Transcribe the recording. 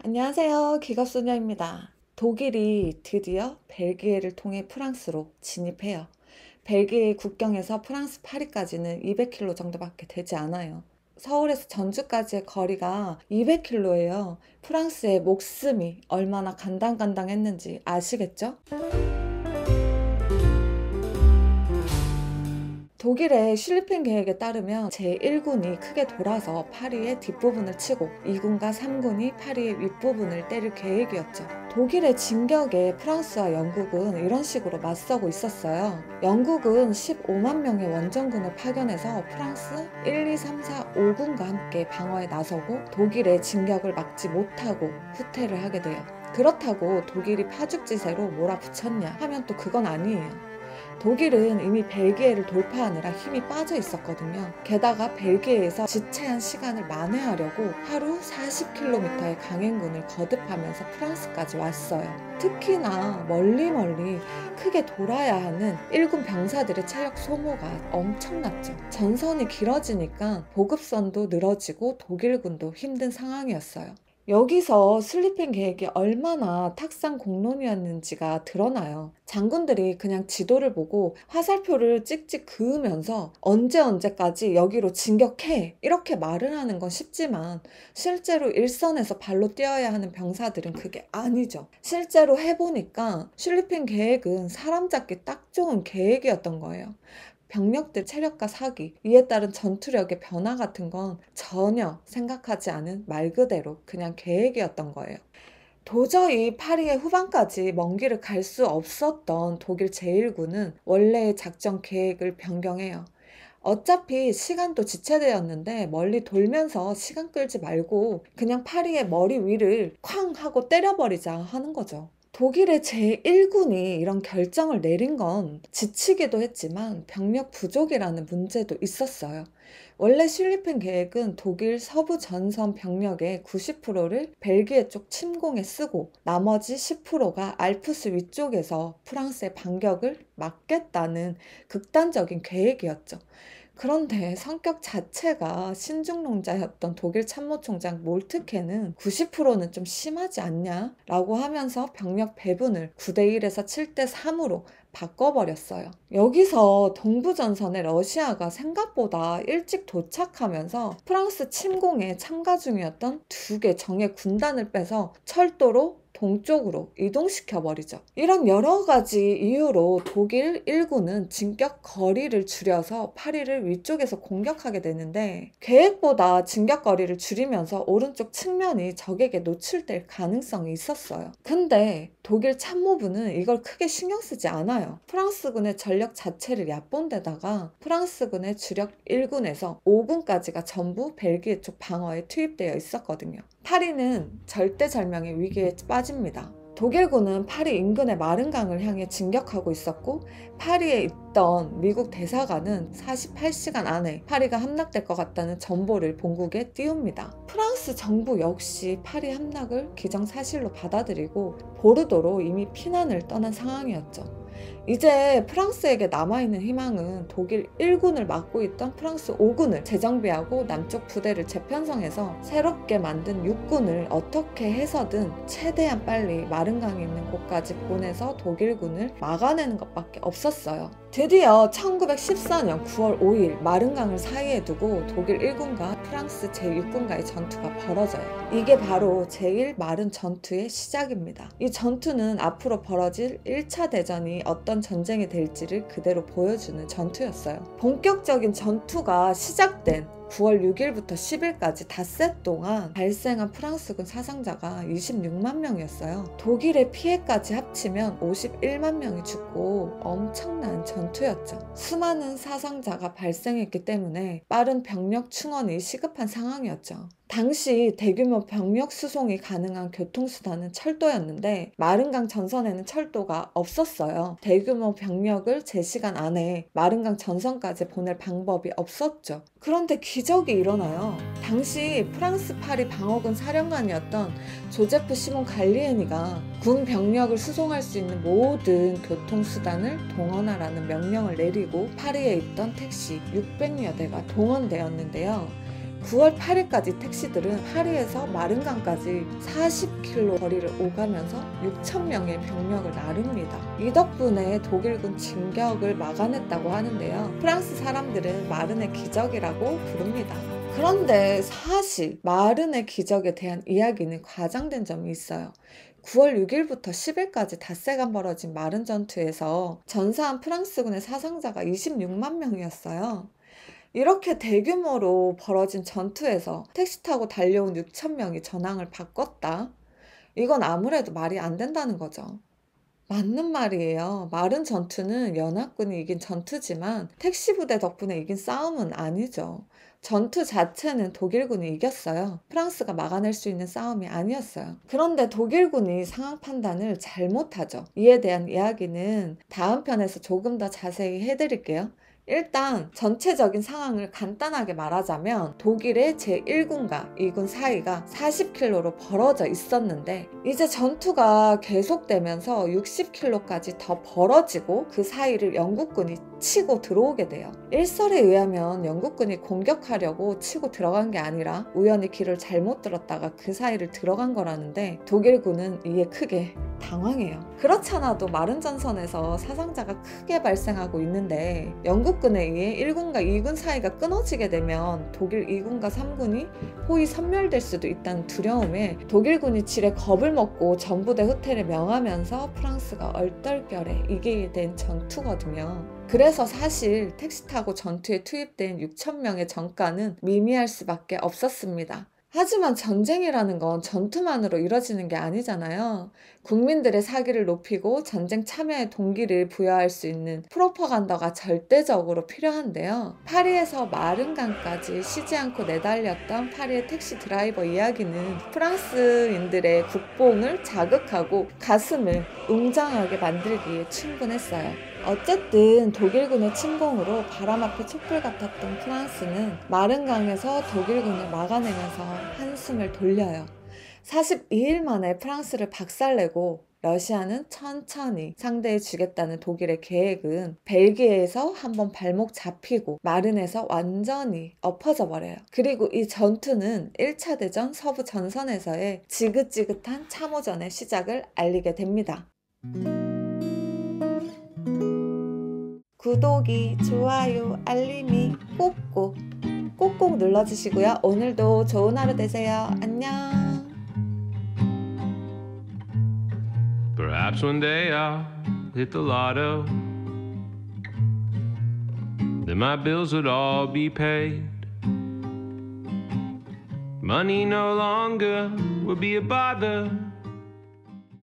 안녕하세요. 기갑소녀입니다. 독일이 드디어 벨기에를 통해 프랑스로 진입해요. 벨기에 국경에서 프랑스 파리까지는 200km 정도밖에 되지 않아요. 서울에서 전주까지의 거리가 200km예요. 프랑스의 목숨이 얼마나 간당간당했는지 아시겠죠? 독일의 슐리핑 계획에 따르면 제1군이 크게 돌아서 파리의 뒷부분을 치고 2군과 3군이 파리의 윗부분을 때릴 계획이었죠. 독일의 진격에 프랑스와 영국은 이런 식으로 맞서고 있었어요. 영국은 15만 명의 원정군을 파견해서 프랑스 1, 2, 3, 4, 5군과 함께 방어에 나서고 독일의 진격을 막지 못하고 후퇴를 하게 돼요. 그렇다고 독일이 파죽지세로 몰아붙였냐 하면 또 그건 아니에요. 독일은 이미 벨기에를 돌파하느라 힘이 빠져 있었거든요. 게다가 벨기에에서 지체한 시간을 만회하려고 하루 40km의 강행군을 거듭하면서 프랑스까지 왔어요. 특히나 멀리 크게 돌아야 하는 1군 병사들의 체력 소모가 엄청났죠. 전선이 길어지니까 보급선도 늘어지고 독일군도 힘든 상황이었어요. 여기서 슬리핑 계획이 얼마나 탁상 공론이었는지가 드러나요. 장군들이 그냥 지도를 보고 화살표를 찍찍 그으면서 언제까지 여기로 진격해 이렇게 말을 하는 건 쉽지만 실제로 일선에서 발로 뛰어야 하는 병사들은 그게 아니죠. 실제로 해보니까 슬리핑 계획은 사람 잡기 딱 좋은 계획이었던 거예요. 병력들 체력과 사기, 이에 따른 전투력의 변화 같은 건 전혀 생각하지 않은 말 그대로 그냥 계획이었던 거예요. 도저히 파리의 후반까지 먼 길을 갈 수 없었던 독일 제1군은 원래의 작전 계획을 변경해요. 어차피 시간도 지체되었는데 멀리 돌면서 시간 끌지 말고 그냥 파리의 머리 위를 쾅 하고 때려버리자 하는 거죠. 독일의 제1군이 이런 결정을 내린 건 지치기도 했지만 병력 부족이라는 문제도 있었어요. 원래 슐리핑 계획은 독일 서부 전선 병력의 90%를 벨기에 쪽 침공에 쓰고 나머지 10%가 알프스 위쪽에서 프랑스의 반격을 막겠다는 극단적인 계획이었죠. 그런데 성격 자체가 신중론자였던 독일 참모총장 몰트케는 90%는 좀 심하지 않냐? 라고 하면서 병력 배분을 9대1에서 7대3으로 바꿔버렸어요. 여기서 동부전선의 러시아가 생각보다 일찍 도착하면서 프랑스 침공에 참가 중이었던 두 개 정예 군단을 빼서 철도로 동쪽으로 이동시켜버리죠. 이런 여러 가지 이유로 독일 1군은 진격 거리를 줄여서 파리를 위쪽에서 공격하게 되는데 계획보다 진격 거리를 줄이면서 오른쪽 측면이 적에게 노출될 가능성이 있었어요. 근데 독일 참모부는 이걸 크게 신경 쓰지 않아요. 프랑스군의 전력 자체를 얕본 데다가 프랑스군의 주력 1군에서 5군까지가 전부 벨기에 쪽 방어에 투입되어 있었거든요. 파리는 절대절명의 위기에 빠집니다. 독일군은 파리 인근의 마른강을 향해 진격하고 있었고 파리에 있던 미국 대사관은 48시간 안에 파리가 함락될 것 같다는 정보를 본국에 띄웁니다. 프랑스 정부 역시 파리 함락을 기정사실로 받아들이고 보르도로 이미 피난을 떠난 상황이었죠. 이제 프랑스에게 남아있는 희망은 독일 1군을 맡고 있던 프랑스 5군을 재정비하고 남쪽 부대를 재편성해서 새롭게 만든 6군을 어떻게 해서든 최대한 빨리 마른강에 있는 곳까지 보내서 독일군을 막아내는 것밖에 없었어요. 드디어 1914년 9월 5일 마른강을 사이에 두고 독일 1군과 프랑스 제6군과의 전투가 벌어져요. 이게 바로 제1 마른 전투의 시작입니다. 이 전투는 앞으로 벌어질 1차 대전이 어떤 전쟁이 될지를 그대로 보여주는 전투였어요. 본격적인 전투가 시작된 9월 6일부터 10일까지 닷새 동안 발생한 프랑스군 사상자가 26만 명이었어요. 독일의 피해까지 합치면 51만 명이 죽고 엄청난 전투였죠. 수많은 사상자가 발생했기 때문에 빠른 병력 충원이 시급한 상황이었죠. 당시 대규모 병력 수송이 가능한 교통수단은 철도였는데 마른강 전선에는 철도가 없었어요. 대규모 병력을 제 시간 안에 마른강 전선까지 보낼 방법이 없었죠. 그런데 기적이 일어나요. 당시 프랑스 파리 방어군 사령관이었던 조제프 시몬 갈리에니가 군 병력을 수송할 수 있는 모든 교통수단을 동원하라는 명령을 내리고 파리에 있던 택시 600여 대가 동원되었는데요. 9월 8일까지 택시들은 파리에서 마른강까지 40km 거리를 오가면서 6,000명의 병력을 나릅니다. 이 덕분에 독일군 진격을 막아냈다고 하는데요. 프랑스 사람들은 마른의 기적이라고 부릅니다. 그런데 사실 마른의 기적에 대한 이야기는 과장된 점이 있어요. 9월 6일부터 10일까지 닷새간 벌어진 마른 전투에서 전사한 프랑스군의 사상자가 26만 명이었어요. 이렇게 대규모로 벌어진 전투에서 택시 타고 달려온 6,000명이 전황을 바꿨다? 이건 아무래도 말이 안 된다는 거죠. 맞는 말이에요. 마른 전투는 연합군이 이긴 전투지만 택시 부대 덕분에 이긴 싸움은 아니죠. 전투 자체는 독일군이 이겼어요. 프랑스가 막아낼 수 있는 싸움이 아니었어요. 그런데 독일군이 상황 판단을 잘못하죠. 이에 대한 이야기는 다음 편에서 조금 더 자세히 해드릴게요. 일단 전체적인 상황을 간단하게 말하자면 독일의 제1군과 2군 사이가 40km로 벌어져 있었는데 이제 전투가 계속되면서 60km까지 더 벌어지고 그 사이를 영국군이 치고 들어오게 돼요. 일설에 의하면 영국군이 공격하려고 치고 들어간 게 아니라 우연히 길을 잘못 들었다가 그 사이를 들어간 거라는데 독일군은 이에 크게 당황해요. 그렇잖아도 마른 전선에서 사상자가 크게 발생하고 있는데 영국군에 의해 1군과 2군 사이가 끊어지게 되면 독일 2군과 3군이 호위 섬멸될 수도 있다는 두려움에 독일군이 지레 겁을 먹고 전부대 후퇴를 명하면서 프랑스가 얼떨결에 이기게 된 전투거든요. 그래서 사실 택시 타고 전투에 투입된 6,000명의 전가는 미미할 수밖에 없었습니다. 하지만 전쟁이라는 건 전투만으로 이뤄지는 게 아니잖아요. 국민들의 사기를 높이고 전쟁 참여의 동기를 부여할 수 있는 프로파간다가 절대적으로 필요한데요. 파리에서 마른강까지 쉬지 않고 내달렸던 파리의 택시 드라이버 이야기는 프랑스인들의 국뽕을 자극하고 가슴을 웅장하게 만들기에 충분했어요. 어쨌든 독일군의 침공으로 바람 앞에 촛불 같았던 프랑스는 마른강에서 독일군을 막아내면서 한숨을 돌려요. 42일 만에 프랑스를 박살내고 러시아는 천천히 상대해 주겠다는 독일의 계획은 벨기에에서 한번 발목 잡히고 마른에서 완전히 엎어져 버려요. 그리고 이 전투는 1차 대전 서부 전선에서의 지긋지긋한 참호전의 시작을 알리게 됩니다. 구독이, 좋아요, 알림이 꼭꼭 눌러주시고요. 오늘도 좋은 하루 되세요. 안녕. Perhaps one day I'll hit the lotto, then my bills would all be paid. Money no longer would be a bother.